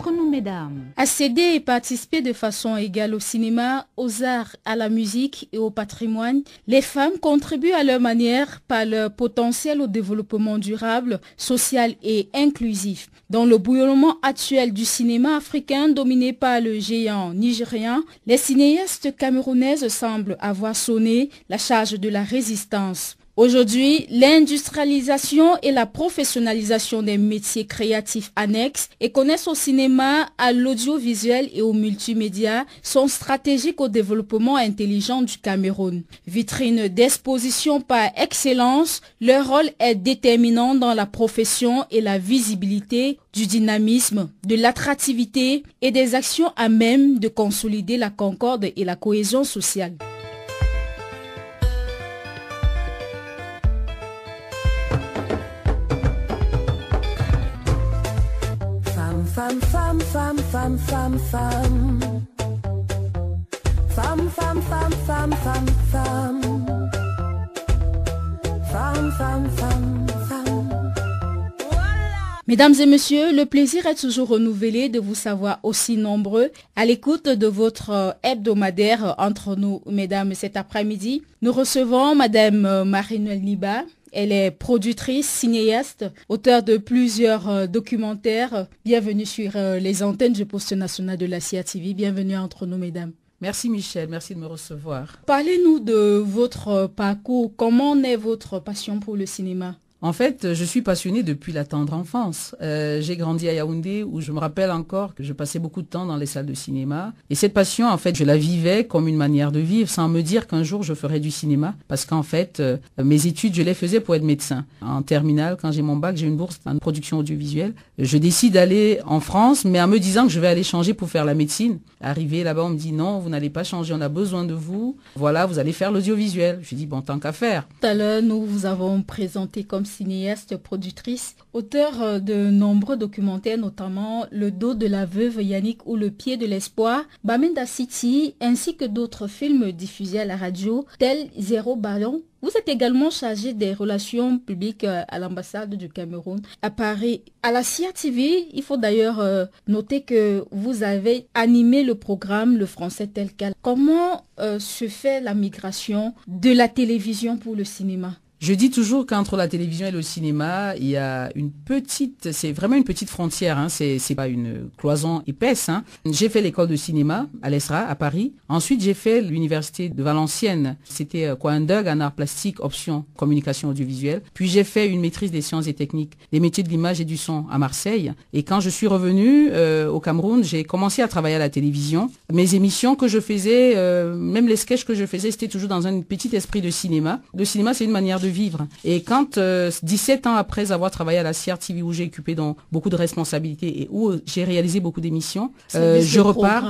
entre nous, mesdames. Accéder et participer de façon égale au cinéma, aux arts, à la musique et au patrimoine, les femmes contribuent à leur manière par leur potentiel au développement durable, social et inclusif. Dans le bouillonnement actuel du cinéma africain dominé par le géant nigérien, les cinéastes camerounaises semblent avoir sonné la charge de la résistance. Aujourd'hui, l'industrialisation et la professionnalisation des métiers créatifs annexes et connaissent au cinéma, à l'audiovisuel et aux multimédia sont stratégiques au développement intelligent du Cameroun. Vitrine d'exposition par excellence, leur rôle est déterminant dans la profession et la visibilité du dynamisme, de l'attractivité et des actions à même de consolider la concorde et la cohésion sociale. Femme, femme, femme, femme, femme, femme. Femme, femme, femme, femme, femme, femme. Femme, femme, femme, femme. Mesdames et messieurs, le plaisir est toujours renouvelé de vous savoir aussi nombreux à l'écoute de votre hebdomadaire Entre nous, mesdames. Cet après-midi, nous recevons Madame Marie-Noëlle Niba. Elle est productrice, cinéaste, auteure de plusieurs documentaires. Bienvenue sur les antennes du poste national de la CIA-TV. Bienvenue entre nous, mesdames. Merci Michel, merci de me recevoir. Parlez-nous de votre parcours. Comment naît votre passion pour le cinéma ? En fait, je suis passionnée depuis la tendre enfance. J'ai grandi à Yaoundé où je me rappelle encore que je passais beaucoup de temps dans les salles de cinéma. Et cette passion, en fait, je la vivais comme une manière de vivre sans me dire qu'un jour je ferais du cinéma. Parce qu'en fait, mes études, je les faisais pour être médecin. En terminale, quand j'ai mon bac, j'ai une bourse en production audiovisuelle. Je décide d'aller en France, mais en me disant que je vais aller changer pour faire la médecine. Arrivé là-bas, on me dit non, vous n'allez pas changer, on a besoin de vous. Voilà, vous allez faire l'audiovisuel. Je dis bon, tant qu'à faire. Tout à l'heure, nous vous avons présenté comme cinéaste, productrice, auteur de nombreux documentaires, notamment Le dos de la veuve Yannick ou Le pied de l'espoir, Bamenda City, ainsi que d'autres films diffusés à la radio, tels Zéro Ballon. Vous êtes également chargé des relations publiques à l'ambassade du Cameroun à Paris. À la CIA-TV, il faut d'ailleurs noter que vous avez animé le programme Le Français tel quel. Comment se fait la migration de la télévision pour le cinéma ? Je dis toujours qu'entre la télévision et le cinéma, il y a une petite, c'est vraiment une petite frontière, hein, c'est pas une cloison épaisse, hein. J'ai fait l'école de cinéma à l'ESRA, à Paris. Ensuite, j'ai fait l'université de Valenciennes. C'était un DUG en art plastique, option communication audiovisuelle. Puis j'ai fait une maîtrise des sciences et techniques, des métiers de l'image et du son à Marseille. Et quand je suis revenue au Cameroun, j'ai commencé à travailler à la télévision. Mes émissions que je faisais, même les sketchs que je faisais, c'était toujours dans un petit esprit de cinéma. Le cinéma, c'est une manière de vivre. Et quand 17 ans après avoir travaillé à la CIA-TV où j'ai occupé donc beaucoup de responsabilités et où j'ai réalisé beaucoup d'émissions, je repars.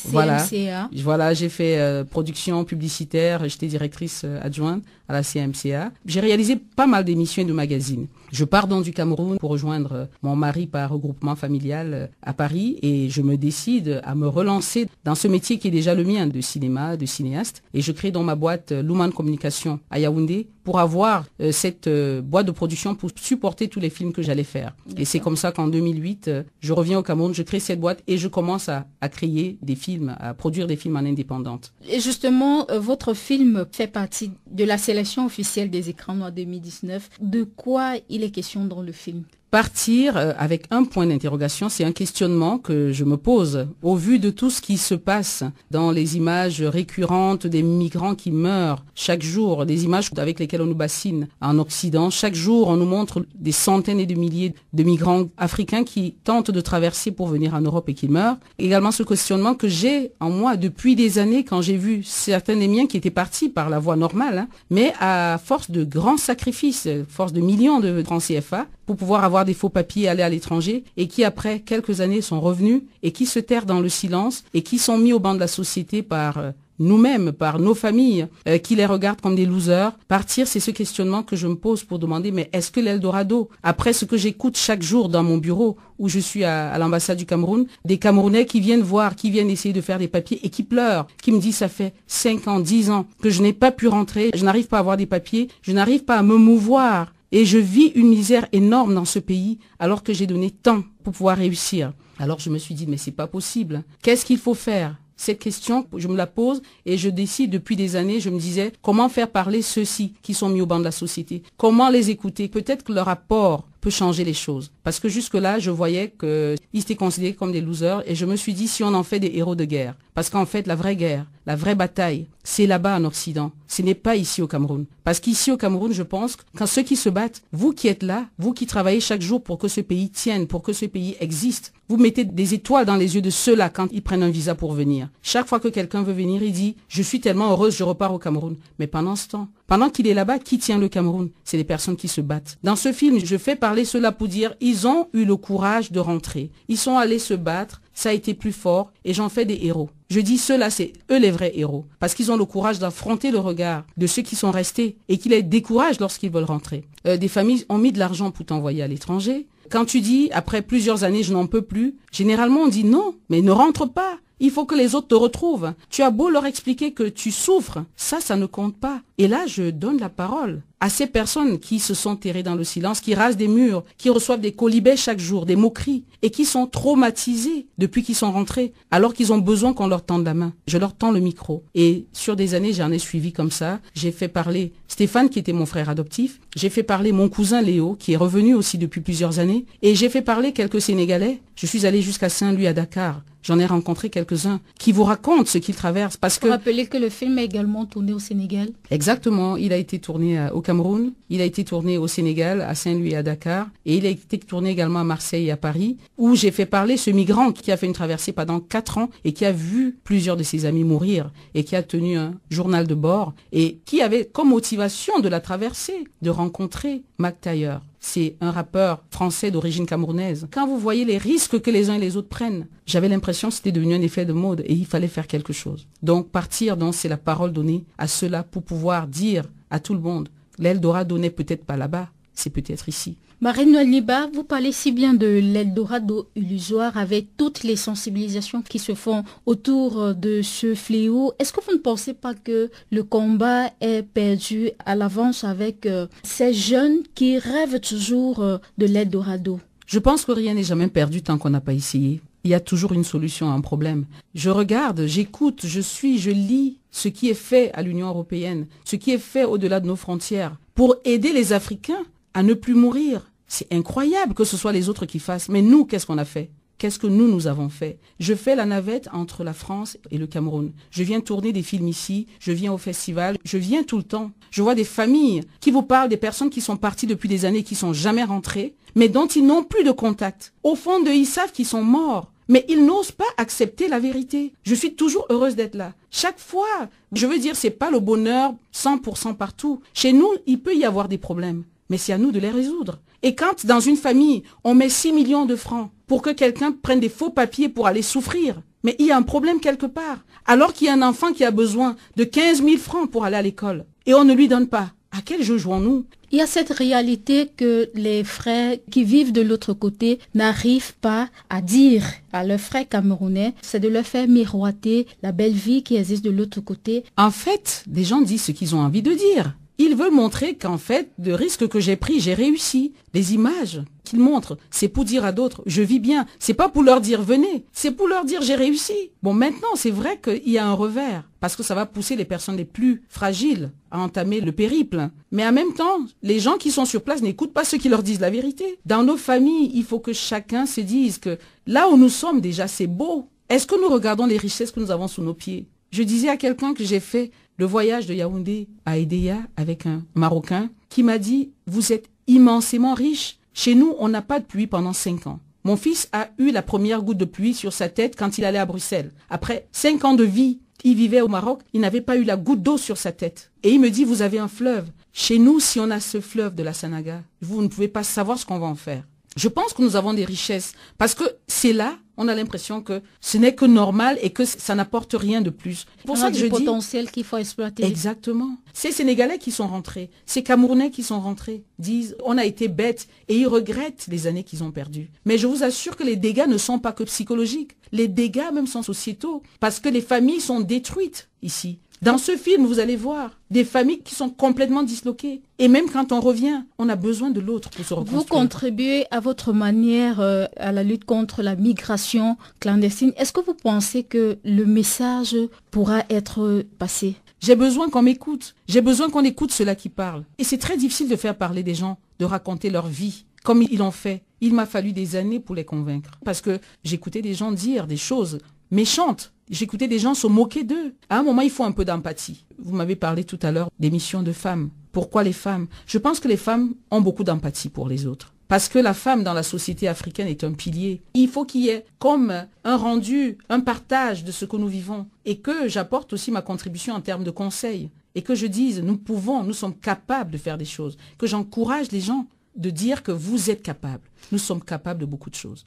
Voilà, j'ai fait production publicitaire, j'étais directrice adjointe à la CMCA. J'ai réalisé pas mal d'émissions et de magazines. Je pars donc du Cameroun pour rejoindre mon mari par regroupement familial à Paris et je me décide à me relancer dans ce métier qui est déjà le mien de cinéma, de cinéaste. Et je crée dans ma boîte Luman Communication à Yaoundé pour avoir cette boîte de production pour supporter tous les films que j'allais faire. Et c'est comme ça qu'en 2008, je reviens au Cameroun, je crée cette boîte et je commence à créer des films, à produire des films en indépendante. Et justement, votre film fait partie de la sélection officielle des écrans noirs 2019. De quoi il est question dans le film ? Partir avec un point d'interrogation, c'est un questionnement que je me pose au vu de tout ce qui se passe dans les images récurrentes des migrants qui meurent chaque jour, des images avec lesquelles on nous bassine en Occident. Chaque jour, on nous montre des centaines et des milliers de migrants africains qui tentent de traverser pour venir en Europe et qui meurent. Également ce questionnement que j'ai en moi depuis des années quand j'ai vu certains des miens qui étaient partis par la voie normale, hein, mais à force de grands sacrifices, force de millions de francs CFA, pour pouvoir avoir des faux papiers et aller à l'étranger et qui après quelques années sont revenus et qui se terrent dans le silence et qui sont mis au banc de la société par nous-mêmes, par nos familles, qui les regardent comme des losers. Partir, c'est ce questionnement que je me pose pour demander, mais est-ce que l'Eldorado, après ce que j'écoute chaque jour dans mon bureau où je suis à l'ambassade du Cameroun, des Camerounais qui viennent voir, qui viennent essayer de faire des papiers et qui pleurent, qui me disent ça fait 5 ans, 10 ans que je n'ai pas pu rentrer, je n'arrive pas à avoir des papiers, je n'arrive pas à me mouvoir. Et je vis une misère énorme dans ce pays alors que j'ai donné tant pour pouvoir réussir. Alors je me suis dit, mais c'est pas possible. Qu'est-ce qu'il faut faire? Cette question, je me la pose et je décide depuis des années, je me disais, comment faire parler ceux-ci qui sont mis au banc de la société? Comment les écouter? Peut-être que leur apport peut changer les choses. Parce que jusque-là, je voyais qu'ils étaient considérés comme des losers et je me suis dit, si on en fait des héros de guerre, parce qu'en fait, la vraie guerre, la vraie bataille, c'est là-bas en Occident. Ce n'est pas ici au Cameroun. Parce qu'ici au Cameroun, je pense, quand ceux qui se battent, vous qui êtes là, vous qui travaillez chaque jour pour que ce pays tienne, pour que ce pays existe, vous mettez des étoiles dans les yeux de ceux-là quand ils prennent un visa pour venir. Chaque fois que quelqu'un veut venir, il dit, je suis tellement heureuse, je repars au Cameroun. Mais pendant ce temps, pendant qu'il est là-bas, qui tient le Cameroun? C'est les personnes qui se battent. Dans ce film, je fais parler ceux-là pour dire, ils ont eu le courage de rentrer. Ils sont allés se battre, ça a été plus fort et j'en fais des héros. Je dis ceux-là, c'est eux les vrais héros. Parce qu'ils ont le courage d'affronter le regard de ceux qui sont restés et qui les découragent lorsqu'ils veulent rentrer. Des familles ont mis de l'argent pour t'envoyer à l'étranger. Quand tu dis, après plusieurs années, je n'en peux plus, généralement on dit non, mais ne rentre pas. Il faut que les autres te retrouvent. Tu as beau leur expliquer que tu souffres, ça ne compte pas. Et là, je donne la parole à ces personnes qui se sont terrées dans le silence, qui rasent des murs, qui reçoivent des colibets chaque jour, des moqueries, et qui sont traumatisés depuis qu'ils sont rentrés, alors qu'ils ont besoin qu'on leur tende la main. Je leur tends le micro. Et sur des années, j'en ai suivi comme ça. J'ai fait parler Stéphane, qui était mon frère adoptif. J'ai fait parler mon cousin Léo, qui est revenu aussi depuis plusieurs années. Et j'ai fait parler quelques Sénégalais. Je suis allée jusqu'à Saint-Louis à Dakar. J'en ai rencontré quelques-uns qui vous racontent ce qu'ils traversent. Parce que... Rappelez que le film est également tourné au Sénégal. Exactement. Il a été tourné au Cameroun. Il a été tourné au Sénégal, à Saint-Louis et à Dakar. Et il a été tourné également à Marseille et à Paris, où j'ai fait parler ce migrant qui a fait une traversée pendant 4 ans et qui a vu plusieurs de ses amis mourir et qui a tenu un journal de bord et qui avait comme motivation de la traversée, de rencontrer Mac Taylor. C'est un rappeur français d'origine camerounaise. Quand vous voyez les risques que les uns et les autres prennent, j'avais l'impression que c'était devenu un effet de mode et il fallait faire quelque chose. Donc partir, c'est la parole donnée à ceux-là pour pouvoir dire à tout le monde, l'Eldorado n'est peut-être pas là-bas, c'est peut-être ici. Marine Liba, vous parlez si bien de l'Eldorado illusoire avec toutes les sensibilisations qui se font autour de ce fléau. Est-ce que vous ne pensez pas que le combat est perdu à l'avance avec ces jeunes qui rêvent toujours de l'Eldorado? Je pense que rien n'est jamais perdu tant qu'on n'a pas essayé. Il y a toujours une solution à un problème. Je regarde, j'écoute, je lis ce qui est fait à l'Union européenne, ce qui est fait au-delà de nos frontières pour aider les Africains à ne plus mourir. C'est incroyable que ce soit les autres qui fassent. Mais nous, qu'est-ce qu'on a fait? Qu'est-ce que nous avons fait? Je fais la navette entre la France et le Cameroun. Je viens tourner des films ici, je viens au festival, je viens tout le temps. Je vois des familles qui vous parlent des personnes qui sont parties depuis des années, qui sont jamais rentrées, mais dont ils n'ont plus de contact. Au fond d'eux, ils savent qu'ils sont morts, mais ils n'osent pas accepter la vérité. Je suis toujours heureuse d'être là. Chaque fois, je veux dire, c'est pas le bonheur 100% partout. Chez nous, il peut y avoir des problèmes, mais c'est à nous de les résoudre. Et quand, dans une famille, on met 6 millions de francs pour que quelqu'un prenne des faux papiers pour aller souffrir, mais il y a un problème quelque part. Alors qu'il y a un enfant qui a besoin de 15 000 francs pour aller à l'école, et on ne lui donne pas. À quel jeu jouons-nous? Il y a cette réalité que les frères qui vivent de l'autre côté n'arrivent pas à dire à leurs frères camerounais, c'est de leur faire miroiter la belle vie qui existe de l'autre côté. En fait, des gens disent ce qu'ils ont envie de dire. Ils veulent montrer qu'en fait, le risque que j'ai pris, j'ai réussi. Les images qu'ils montrent, c'est pour dire à d'autres, je vis bien. C'est pas pour leur dire, venez. C'est pour leur dire, j'ai réussi. Bon, maintenant, c'est vrai qu'il y a un revers, parce que ça va pousser les personnes les plus fragiles à entamer le périple. Mais en même temps, les gens qui sont sur place n'écoutent pas ceux qui leur disent la vérité. Dans nos familles, il faut que chacun se dise que là où nous sommes déjà, c'est beau. Est-ce que nous regardons les richesses que nous avons sous nos pieds? Je disais à quelqu'un que j'ai fait le voyage de Yaoundé à Edea avec un Marocain qui m'a dit, vous êtes immensément riche. Chez nous, on n'a pas de pluie pendant 5 ans. Mon fils a eu la première goutte de pluie sur sa tête quand il allait à Bruxelles. Après 5 ans de vie, il vivait au Maroc, il n'avait pas eu la goutte d'eau sur sa tête. Et il me dit, vous avez un fleuve. Chez nous, si on a ce fleuve de la Sanaga, vous ne pouvez pas savoir ce qu'on va en faire. Je pense que nous avons des richesses parce que c'est là, on a l'impression que ce n'est que normal et que ça n'apporte rien de plus. Pour ça que je dis potentiel qu'il faut exploiter. Exactement. Ces Sénégalais qui sont rentrés, ces Camerounais qui sont rentrés disent on a été bêtes et ils regrettent les années qu'ils ont perdues. Mais je vous assure que les dégâts ne sont pas que psychologiques. Les dégâts même sont sociétaux parce que les familles sont détruites ici. Dans ce film, vous allez voir des familles qui sont complètement disloquées. Et même quand on revient, on a besoin de l'autre pour se reconstruire. Vous contribuez à votre manière à la lutte contre la migration clandestine. Est-ce que vous pensez que le message pourra être passé? J'ai besoin qu'on m'écoute. J'ai besoin qu'on écoute ceux-là qui parlent. Et c'est très difficile de faire parler des gens, de raconter leur vie, comme ils l'ont fait. Il m'a fallu des années pour les convaincre. Parce que j'écoutais des gens dire des choses méchantes. J'écoutais des gens se moquer d'eux. À un moment, il faut un peu d'empathie. Vous m'avez parlé tout à l'heure d'émissions de femmes. Pourquoi les femmes? Je pense que les femmes ont beaucoup d'empathie pour les autres. Parce que la femme dans la société africaine est un pilier. Il faut qu'il y ait comme un rendu, un partage de ce que nous vivons. Et que j'apporte aussi ma contribution en termes de conseils. Et que je dise, nous sommes capables de faire des choses. Que j'encourage les gens de dire que vous êtes capables. Nous sommes capables de beaucoup de choses.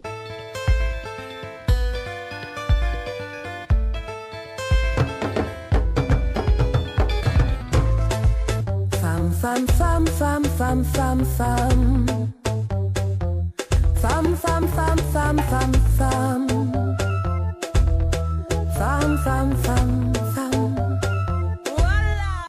Femme, femme, femme, femme, femme, femme. Femme, femme, femme, femme, femme, femme. Femme, femme, femme, femme.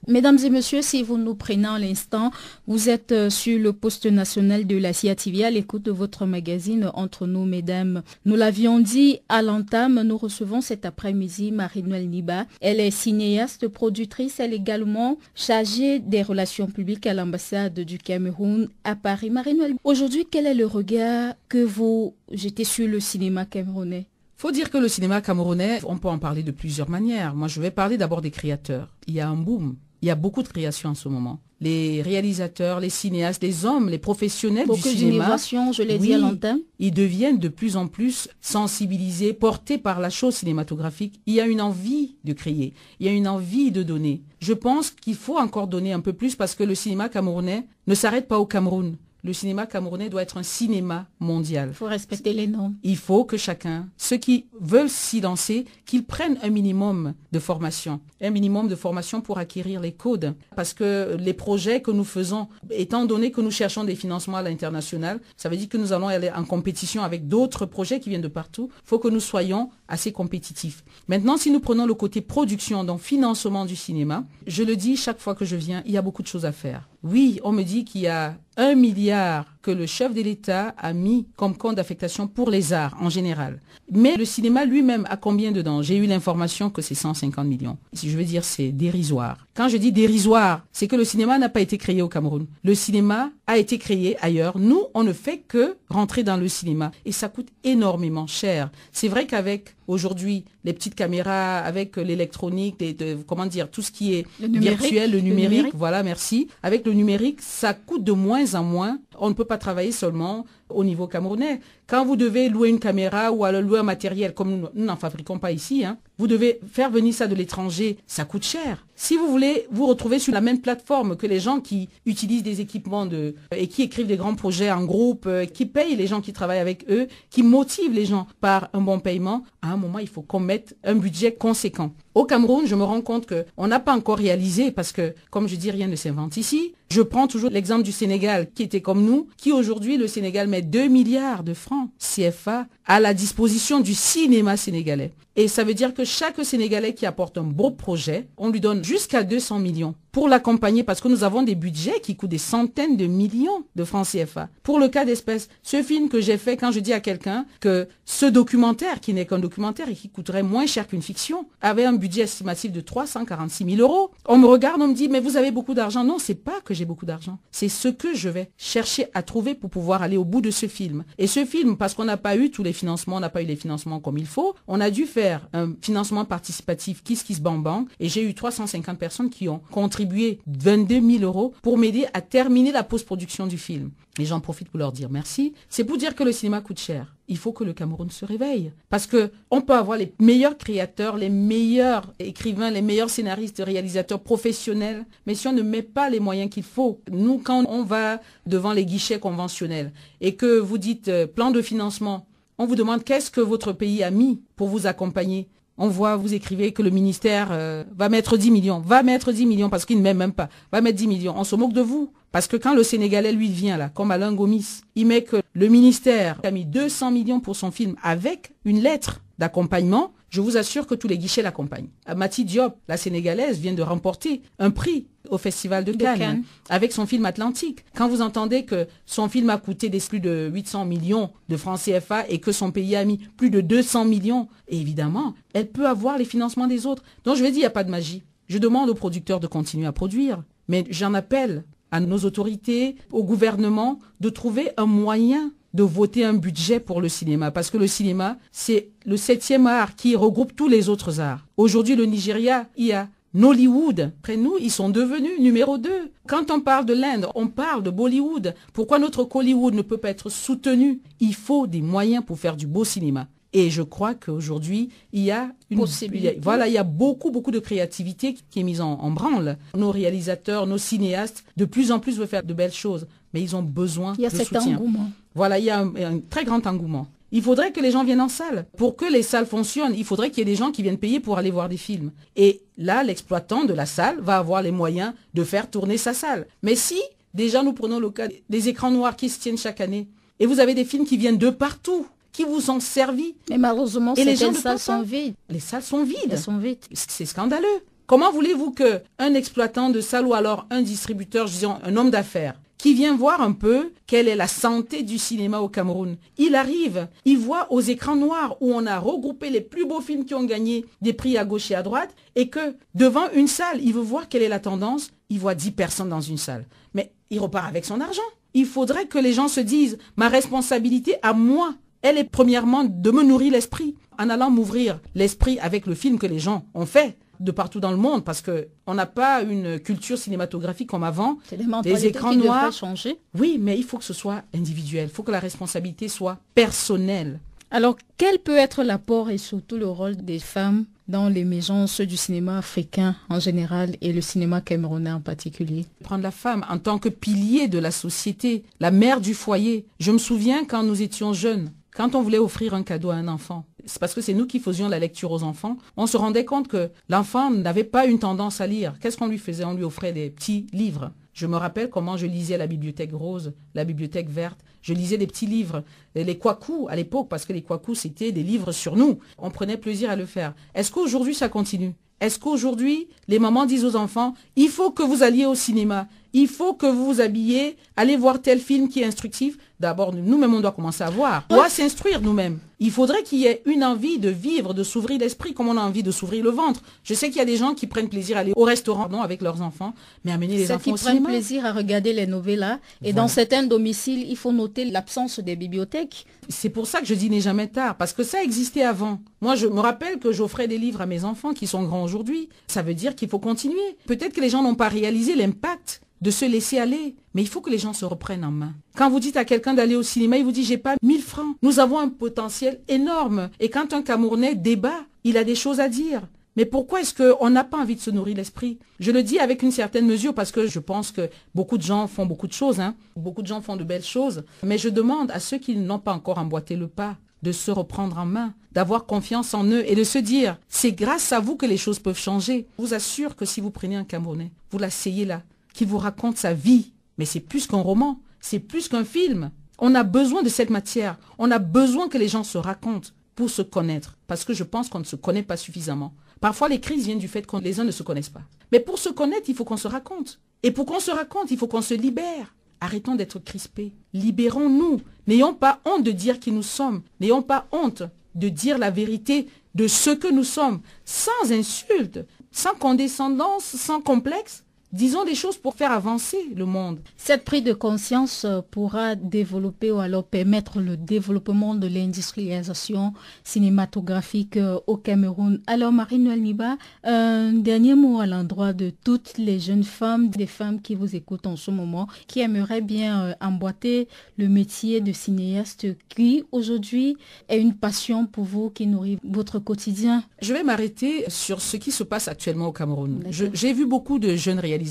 Mesdames et messieurs, si vous nous prenez à l'instant, vous êtes sur le poste national de la CIA TV à l'écoute de votre magazine Entre nous, mesdames. Nous l'avions dit à l'entame, nous recevons cet après-midi Marie-Noëlle Niba. Elle est cinéaste, productrice, elle est également chargée des relations publiques à l'ambassade du Cameroun à Paris. Marie-Noëlle, aujourd'hui, quel est le regard que vous jetez sur le cinéma camerounais? Faut dire que le cinéma camerounais, on peut en parler de plusieurs manières. Moi, je vais parler d'abord des créateurs. Il y a un boom. Il y a beaucoup de créations en ce moment. Les réalisateurs, les cinéastes, les hommes, les professionnels du cinéma. Beaucoup d'innovation, je l'ai dit à l'entame. Ils deviennent de plus en plus sensibilisés, portés par la chose cinématographique. Il y a une envie de créer. Il y a une envie de donner. Je pense qu'il faut encore donner un peu plus parce que le cinéma camerounais ne s'arrête pas au Cameroun. Le cinéma camerounais doit être un cinéma mondial. Il faut respecter les normes. Il faut que chacun, ceux qui veulent s'y lancer, qu'ils prennent un minimum de formation. Un minimum de formation pour acquérir les codes. Parce que les projets que nous faisons, étant donné que nous cherchons des financements à l'international, ça veut dire que nous allons aller en compétition avec d'autres projets qui viennent de partout. Il faut que nous soyons assez compétitifs. Maintenant, si nous prenons le côté production, donc financement du cinéma, je le dis chaque fois que je viens, il y a beaucoup de choses à faire. Oui, on me dit qu'il y a 1 milliard que le chef de l'État a mis comme compte d'affectation pour les arts en général. Mais le cinéma lui-même a combien dedans? J'ai eu l'information que c'est 150 millions. Si je veux dire, c'est dérisoire. Quand je dis dérisoire, c'est que le cinéma n'a pas été créé au Cameroun. Le cinéma a été créé ailleurs. Nous, on ne fait que rentrer dans le cinéma. Et ça coûte énormément cher. C'est vrai qu'avec aujourd'hui les petites caméras, avec l'électronique, comment dire, tout ce qui est virtuel, le numérique, voilà, merci. Avec le numérique, ça coûte de moins en moins. On ne peut pas travailler seulement au niveau camerounais. Quand vous devez louer une caméra ou alors louer un matériel, comme nous n'en fabriquons pas ici, vous devez faire venir ça de l'étranger, ça coûte cher. Si vous voulez vous retrouver sur la même plateforme que les gens qui utilisent des équipements et qui écrivent des grands projets en groupe, qui payent les gens qui travaillent avec eux, qui motivent les gens par un bon paiement, à un moment, il faut qu'on mette un budget conséquent. Au Cameroun, je me rends compte qu'on n'a pas encore réalisé parce que, comme je dis, rien ne s'invente ici. Je prends toujours l'exemple du Sénégal qui était comme nous, qui aujourd'hui, le Sénégal met 2 milliards de francs CFA à la disposition du cinéma sénégalais. Et ça veut dire que chaque Sénégalais qui apporte un beau projet, on lui donne jusqu'à 200 millions pour l'accompagner parce que nous avons des budgets qui coûtent des centaines de millions de francs CFA. Pour le cas d'espèce, ce film que j'ai fait, quand je dis à quelqu'un que ce documentaire, qui n'est qu'un documentaire et qui coûterait moins cher qu'une fiction, avait un budget estimatif de 346 000 euros. On me regarde, on me dit, mais vous avez beaucoup d'argent. Non, c'est pas que j'ai beaucoup d'argent. C'est ce que je vais chercher à trouver pour pouvoir aller au bout de ce film. Et ce film, parce qu'on n'a pas eu tous les financements, on n'a pas eu les financements comme il faut, on a dû faire un financement participatif Kiss Bang Bang et j'ai eu 350 personnes qui ont contribué 22 000 euros pour m'aider à terminer la post-production du film. Et j'en profite pour leur dire merci. C'est pour dire que le cinéma coûte cher. Il faut que le Cameroun se réveille. Parce que on peut avoir les meilleurs créateurs, les meilleurs écrivains, les meilleurs scénaristes, réalisateurs professionnels. Mais si on ne met pas les moyens qu'il faut, nous, quand on va devant les guichets conventionnels et que vous dites plan de financement, on vous demande qu'est-ce que votre pays a mis pour vous accompagner. On voit, vous écrivez que le ministère va mettre 10 millions. Va mettre 10 millions parce qu'il ne met même pas. Va mettre 10 millions. On se moque de vous. Parce que quand le Sénégalais, lui, vient là, comme Alain Gomis, il met que le ministère a mis 200 millions pour son film avec une lettre d'accompagnement. je vous assure que tous les guichets l'accompagnent. Mati Diop, la Sénégalaise, vient de remporter un prix au Festival de Cannes avec son film Atlantique. Quand vous entendez que son film a coûté plus de 800 millions de francs CFA et que son pays a mis plus de 200 millions, et évidemment, elle peut avoir les financements des autres. Donc je vais dire, il n'y a pas de magie. Je demande aux producteurs de continuer à produire, mais j'en appelle à nos autorités, au gouvernement, de trouver un moyen de voter un budget pour le cinéma. Parce que le cinéma, c'est le 7e art qui regroupe tous les autres arts. Aujourd'hui, le Nigeria, il y a Nollywood. Après nous, ils sont devenus numéro 2. Quand on parle de l'Inde, on parle de Bollywood. Pourquoi notre Collywood ne peut pas être soutenu? Il faut des moyens pour faire du beau cinéma. Et je crois qu'aujourd'hui, il y a une possibilité. Il y a beaucoup de créativité qui est mise en branle. Nos réalisateurs, nos cinéastes, de plus en plus veulent faire de belles choses. Mais ils ont besoin de soutien. Il y a cet engouement. Voilà, il y a un très grand engouement. Il faudrait que les gens viennent en salle. Pour que les salles fonctionnent, il faudrait qu'il y ait des gens qui viennent payer pour aller voir des films. Et là, l'exploitant de la salle va avoir les moyens de faire tourner sa salle. Mais si, déjà nous prenons le cas des écrans noirs qui se tiennent chaque année, et vous avez des films qui viennent de partout, qui vous ont servi. Mais malheureusement, les salles sont vides. Les salles sont vides. Elles sont vides. C'est scandaleux. Comment voulez-vous qu'un exploitant de salle ou alors un distributeur, disons un homme d'affaires, qui vient voir un peu quelle est la santé du cinéma au Cameroun. Il arrive, il voit aux écrans noirs où on a regroupé les plus beaux films qui ont gagné des prix à gauche et à droite, et que devant une salle, il veut voir quelle est la tendance, il voit 10 personnes dans une salle. Mais il repart avec son argent. Il faudrait que les gens se disent, ma responsabilité à moi, elle est premièrement de me nourrir l'esprit, en allant m'ouvrir l'esprit avec le film que les gens ont fait de partout dans le monde, parce que on n'a pas une culture cinématographique comme avant. C'est des écrans noirs. Changer. Oui, mais il faut que ce soit individuel. Il faut que la responsabilité soit personnelle. Alors, quel peut être l'apport et surtout le rôle des femmes dans l'émergence du cinéma africain en général et le cinéma camerounais en particulier? Prendre la femme en tant que pilier de la société, la mère du foyer. Je me souviens quand nous étions jeunes, quand on voulait offrir un cadeau à un enfant, c'est parce que c'est nous qui faisions la lecture aux enfants, on se rendait compte que l'enfant n'avait pas une tendance à lire. Qu'est-ce qu'on lui faisait? On lui offrait des petits livres. Je me rappelle comment je lisais la bibliothèque rose, la bibliothèque verte. Je lisais des petits livres, les Kwaku à l'époque, parce que les Kwaku, c'était des livres sur nous. On prenait plaisir à le faire. Est-ce qu'aujourd'hui, ça continue? Est-ce qu'aujourd'hui, les mamans disent aux enfants, il faut que vous alliez au cinéma, il faut que vous vous habillez, allez voir tel film qui est instructif? D'abord, nous-mêmes, on doit commencer à voir. On doit s'instruire nous-mêmes. Il faudrait qu'il y ait une envie de vivre, de s'ouvrir l'esprit, comme on a envie de s'ouvrir le ventre. Je sais qu'il y a des gens qui prennent plaisir à aller au restaurant avec leurs enfants, mais amener les enfants au cinéma. Ceux qui prennent plaisir à regarder les novellas. Et dans certains domiciles, il faut noter l'absence des bibliothèques. C'est pour ça que je dis n'est jamais tard, parce que ça existait avant. Moi, je me rappelle que j'offrais des livres à mes enfants qui sont grands aujourd'hui. Ça veut dire qu'il faut continuer. Peut-être que les gens n'ont pas réalisé l'impact de se laisser aller. Mais il faut que les gens se reprennent en main. Quand vous dites à quelqu'un d'aller au cinéma, il vous dit, j'ai pas 1000 francs. Nous avons un potentiel énorme. Et quand un Camerounais débat, il a des choses à dire. Mais pourquoi est-ce qu'on n'a pas envie de se nourrir l'esprit? Je le dis avec une certaine mesure parce que je pense que beaucoup de gens font beaucoup de choses. Beaucoup de gens font de belles choses. Mais je demande à ceux qui n'ont pas encore emboîté le pas de se reprendre en main, d'avoir confiance en eux et de se dire, c'est grâce à vous que les choses peuvent changer. Je vous assure que si vous prenez un Camerounais, vous l'asseyez là, qui vous raconte sa vie, mais c'est plus qu'un roman, c'est plus qu'un film. On a besoin de cette matière, on a besoin que les gens se racontent pour se connaître, parce que je pense qu'on ne se connaît pas suffisamment. Parfois, les crises viennent du fait que les uns ne se connaissent pas. Mais pour se connaître, il faut qu'on se raconte. Et pour qu'on se raconte, il faut qu'on se libère. Arrêtons d'être crispés. Libérons-nous. N'ayons pas honte de dire qui nous sommes. N'ayons pas honte de dire la vérité de ce que nous sommes, sans insulte, sans condescendance, sans complexe. Disons des choses pour faire avancer le monde. Cette prise de conscience pourra développer ou alors permettre le développement de l'industrialisation cinématographique au Cameroun. Alors Marie-Noëlle Niba, un dernier mot à l'endroit de toutes les jeunes femmes, des femmes qui vous écoutent en ce moment, qui aimeraient bien emboîter le métier de cinéaste qui aujourd'hui est une passion pour vous, qui nourrit votre quotidien. Je vais m'arrêter sur ce qui se passe actuellement au Cameroun. J'ai vu beaucoup de jeunes réalisateurs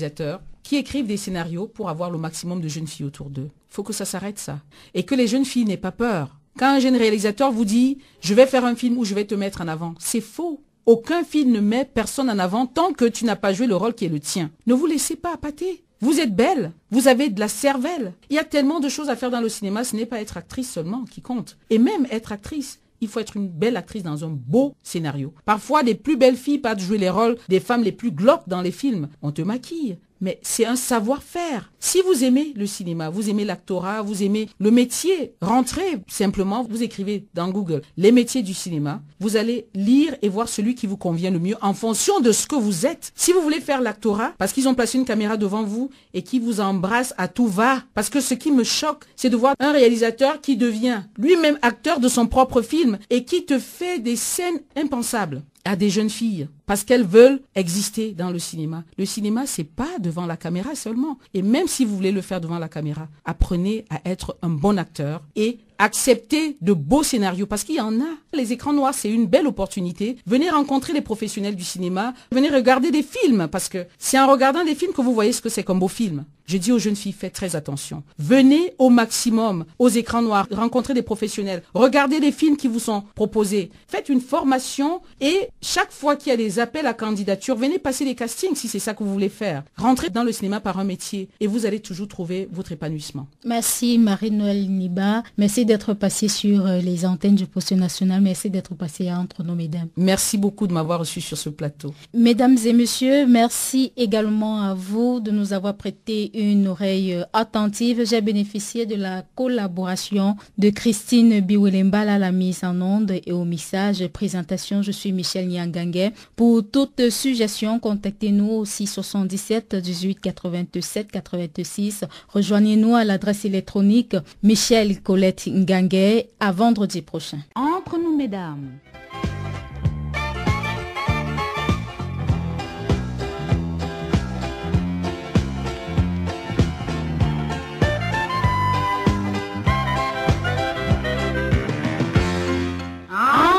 qui écrivent des scénarios pour avoir le maximum de jeunes filles autour d'eux. Il faut que ça s'arrête, ça. Et que les jeunes filles n'aient pas peur. Quand un jeune réalisateur vous dit « je vais faire un film où je vais te mettre en avant », c'est faux. Aucun film ne met personne en avant tant que tu n'as pas joué le rôle qui est le tien. Ne vous laissez pas appâter. Vous êtes belle, vous avez de la cervelle. Il y a tellement de choses à faire dans le cinéma, ce n'est pas être actrice seulement qui compte. Et même être actrice, il faut être une belle actrice dans un beau scénario. Parfois, les plus belles filles partent jouer les rôles des femmes les plus glauques dans les films. On te maquille. Mais c'est un savoir-faire. Si vous aimez le cinéma, vous aimez l'actorat, vous aimez le métier, rentrez simplement, vous écrivez dans Google les métiers du cinéma. Vous allez lire et voir celui qui vous convient le mieux en fonction de ce que vous êtes. Si vous voulez faire l'actorat, parce qu'ils ont placé une caméra devant vous et qui vous embrasse à tout va, parce que ce qui me choque, c'est de voir un réalisateur qui devient lui-même acteur de son propre film et qui te fait des scènes impensables à des jeunes filles parce qu'elles veulent exister dans le cinéma. Le cinéma, c'est pas devant la caméra seulement. Et même si vous voulez le faire devant la caméra, apprenez à être un bon acteur et acceptez de beaux scénarios parce qu'il y en a. Les écrans noirs, c'est une belle opportunité. Venez rencontrer les professionnels du cinéma. Venez regarder des films parce que c'est en regardant des films que vous voyez ce que c'est qu'un beau film. Je dis aux jeunes filles, faites très attention. Venez au maximum aux écrans noirs, rencontrez des professionnels, regardez les films qui vous sont proposés. Faites une formation et chaque fois qu'il y a des appels à candidature, venez passer les castings si c'est ça que vous voulez faire. Rentrez dans le cinéma par un métier et vous allez toujours trouver votre épanouissement. Merci Marie-Noël Niba. Merci d'être passée sur les antennes du Poste national. Merci d'être passée entre nos mesdames. Merci beaucoup de m'avoir reçu sur ce plateau. Mesdames et messieurs, merci également à vous de nous avoir prêté une oreille attentive. J'ai bénéficié de la collaboration de Christine Biwelembal à la mise en onde et au message présentation. Je suis Michel Nyangangue. Pour toute suggestion, contactez-nous au 677 18 87 86. Rejoignez-nous à l'adresse électronique Michel Colette Ngangue. À vendredi prochain. Entre nous, mesdames.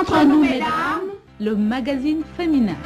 Entre nous, mesdames, le magazine féminin.